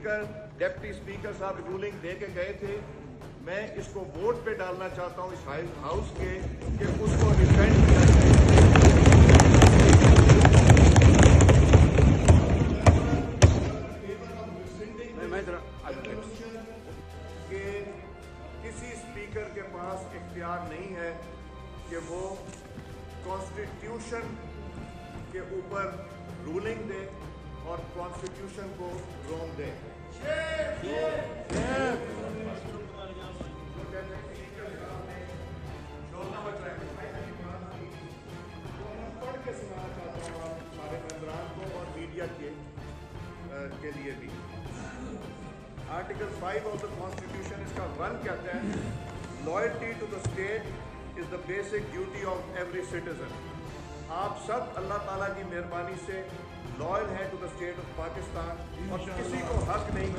Speaker deputy speaker साहब ruling दे के गए थे। मैं इसको वोट पे डालना चाहता हूं इस हाउस के कि उसको डिफेंड किया जाए। कि किसी स्पीकर के पास इख्तियार नहीं है कि वो कॉन्स्टिट्यूशन के ऊपर रूलिंग दे और कॉन्स्टिट्यूशन को रोक दे। पढ़ के सुनाना चाहता हूँ सारे मेंबरान को और मीडिया के लिए भी। आर्टिकल 5 ऑफ द कॉन्स्टिट्यूशन इसका 1 कहता है, loyalty to the state is the basic duty of every citizen. आप सब अल्लाह ताला की मेहरबानी से लॉयल हैं to the state of Pakistan और किसी को हक नहीं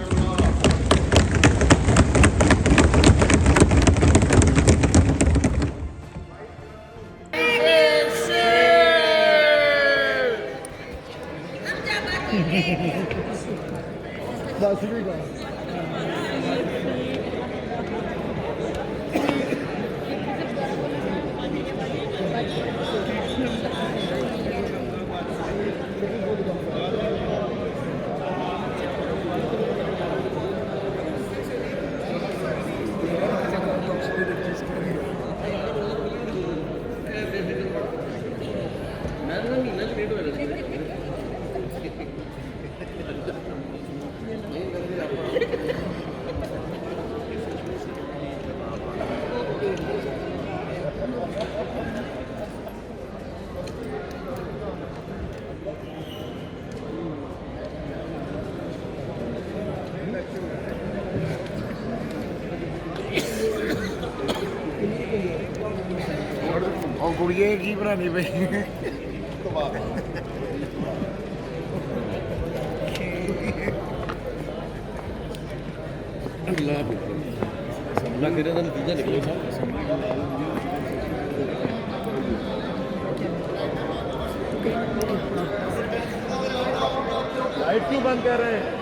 और गुड़िया की बनानी पई लाइट क्यों बंद कर रहे हैं?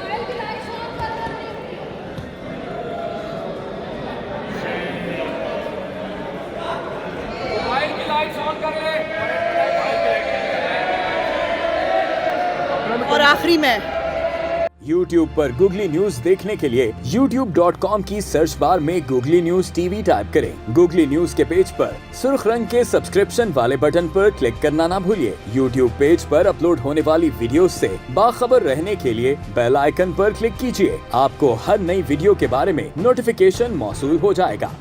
और आखिरी में YouTube पर गूगली न्यूज देखने के लिए youtube.com की सर्च बार में गूगली न्यूज टीवी टाइप करें। गूगली न्यूज के पेज पर सुर्ख रंग के सब्सक्रिप्शन वाले बटन पर क्लिक करना ना भूलिए। YouTube पेज पर अपलोड होने वाली वीडियोस से बाखबर रहने के लिए बेल आइकन पर क्लिक कीजिए। आपको हर नई वीडियो के बारे में नोटिफिकेशन मौसूल हो जाएगा।